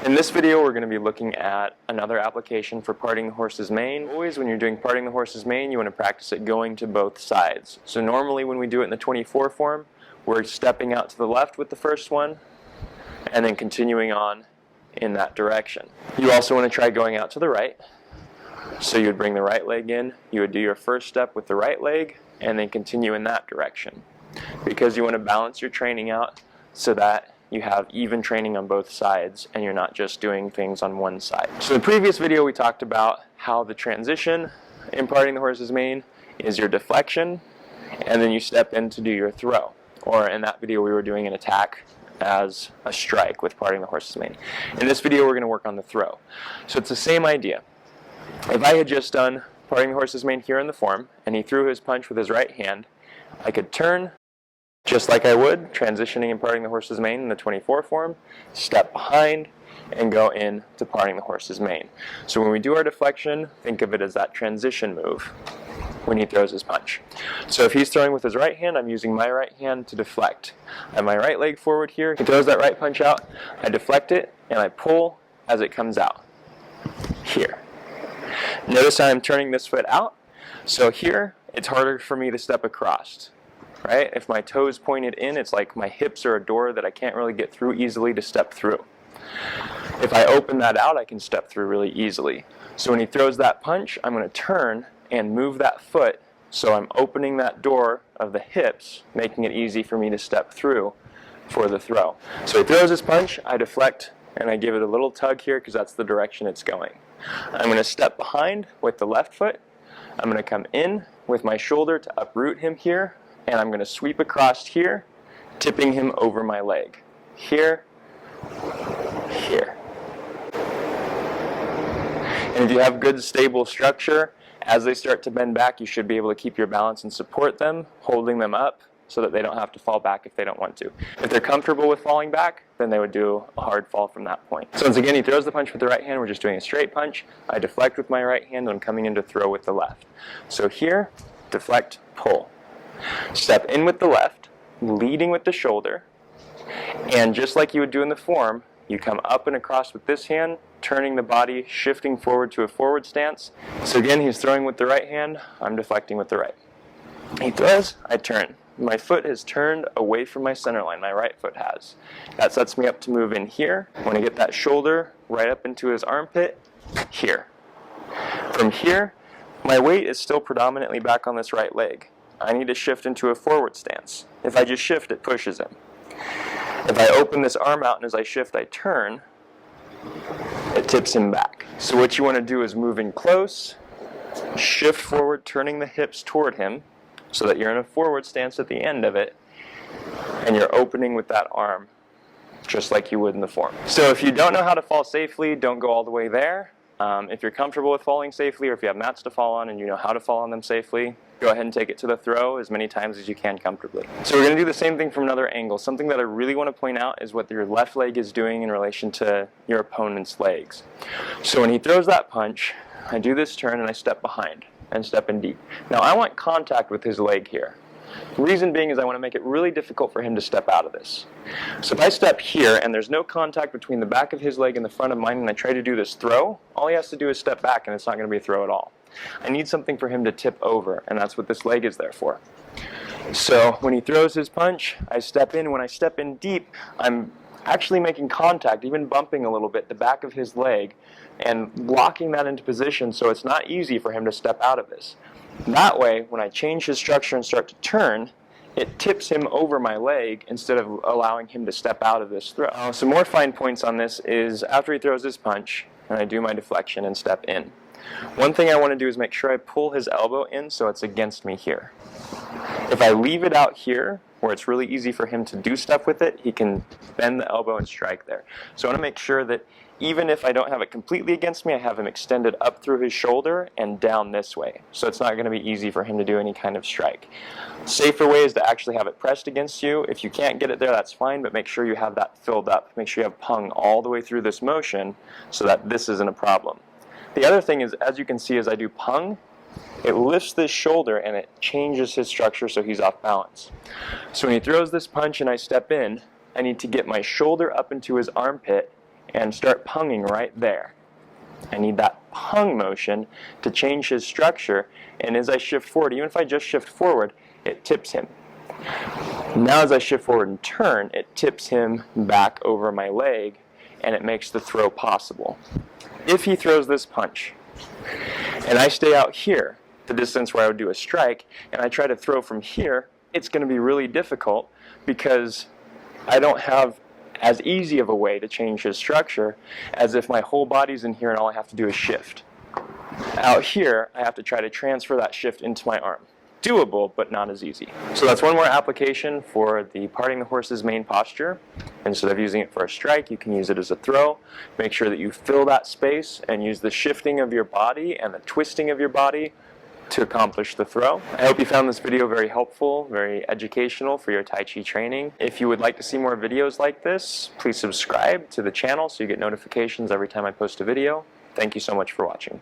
In this video, we're going to be looking at another application for parting the horse's mane. Always when you're doing parting the horse's mane, you want to practice it going to both sides. So normally when we do it in the 24 form, we're stepping out to the left with the first one and then continuing on in that direction. You also want to try going out to the right. So you would bring the right leg in, you would do your first step with the right leg, and then continue in that direction. Because you want to balance your training out so that you have even training on both sides and you're not just doing things on one side. So in the previous video we talked about how the transition in parting the horse's mane is your deflection, and then you step in to do your throw. Or in that video we were doing an attack as a strike with parting the horse's mane. In this video we're going to work on the throw. So it's the same idea. If I had just done parting the horse's mane here in the form, and he threw his punch with his right hand, I could turn just like I would, transitioning and parting the horse's mane in the 24 form, step behind, and go in to parting the horse's mane. So when we do our deflection, think of it as that transition move when he throws his punch. So if he's throwing with his right hand, I'm using my right hand to deflect. I have my right leg forward here, he throws that right punch out, I deflect it, and I pull as it comes out. Here. Notice I'm turning this foot out, so here it's harder for me to step across. Right? If my toes pointed in, it's like my hips are a door that I can't really get through easily to step through. If I open that out, I can step through really easily. So when he throws that punch, I'm going to turn and move that foot so I'm opening that door of the hips, making it easy for me to step through for the throw. So he throws his punch, I deflect, and I give it a little tug here because that's the direction it's going. I'm going to step behind with the left foot. I'm going to come in with my shoulder to uproot him here, and I'm going to sweep across here, tipping him over my leg. Here, here. And if you have good stable structure, as they start to bend back, you should be able to keep your balance and support them, holding them up so that they don't have to fall back if they don't want to. If they're comfortable with falling back, then they would do a hard fall from that point. So once again, he throws the punch with the right hand, we're just doing a straight punch. I deflect with my right hand, and I'm coming in to throw with the left. So here, deflect, pull. Step in with the left, leading with the shoulder, and just like you would do in the form, you come up and across with this hand, turning the body, shifting forward to a forward stance. So again, he's throwing with the right hand, I'm deflecting with the right. He throws, I turn. My foot has turned away from my center line, my right foot has. That sets me up to move in here. When I get that shoulder right up into his armpit, here. From here, my weight is still predominantly back on this right leg. I need to shift into a forward stance. If I just shift, it pushes him. If I open this arm out and as I shift, I turn, it tips him back. So what you want to do is move in close, shift forward, turning the hips toward him so that you're in a forward stance at the end of it, and you're opening with that arm just like you would in the form. So if you don't know how to fall safely, don't go all the way there. If you're comfortable with falling safely, or if you have mats to fall on and you know how to fall on them safely, go ahead and take it to the throw as many times as you can comfortably. So we're going to do the same thing from another angle. Something that I really want to point out is what your left leg is doing in relation to your opponent's legs. So when he throws that punch, I do this turn and I step behind and step in deep. Now I want contact with his leg here. The reason being is I want to make it really difficult for him to step out of this. So if I step here and there's no contact between the back of his leg and the front of mine and I try to do this throw, all he has to do is step back and it's not going to be a throw at all. I need something for him to tip over, and that's what this leg is there for. So when he throws his punch, I step in. When I step in deep, I'm actually making contact, even bumping a little bit, the back of his leg and locking that into position so it's not easy for him to step out of this. That way, when I change his structure and start to turn, it tips him over my leg instead of allowing him to step out of this throw. Some more fine points on this is after he throws his punch, and I do my deflection and step in. One thing I want to do is make sure I pull his elbow in so it's against me here. If I leave it out here, where it's really easy for him to do stuff with it, he can bend the elbow and strike there. So I want to make sure that even if I don't have it completely against me, I have him extended up through his shoulder and down this way. So it's not going to be easy for him to do any kind of strike. Safer way is to actually have it pressed against you. If you can't get it there, that's fine, but make sure you have that filled up. Make sure you have pung all the way through this motion so that this isn't a problem. The other thing is, as you can see as I do pung, it lifts this shoulder and it changes his structure so he's off balance. So when he throws this punch and I step in, I need to get my shoulder up into his armpit and start punging right there. I need that pung motion to change his structure, and as I shift forward, even if I just shift forward, it tips him. Now as I shift forward and turn, it tips him back over my leg, and it makes the throw possible. If he throws this punch, and I stay out here, the distance where I would do a strike, and I try to throw from here, it's going to be really difficult because I don't have as easy of a way to change his structure as if my whole body's in here and all I have to do is shift. Out here, I have to try to transfer that shift into my arm. Doable, but not as easy. So that's one more application for the parting the horse's main posture. Instead of using it for a strike, you can use it as a throw. Make sure that you fill that space and use the shifting of your body and the twisting of your body to accomplish the throw. I hope you found this video very helpful, very educational for your Tai Chi training. If you would like to see more videos like this, please subscribe to the channel so you get notifications every time I post a video. Thank you so much for watching.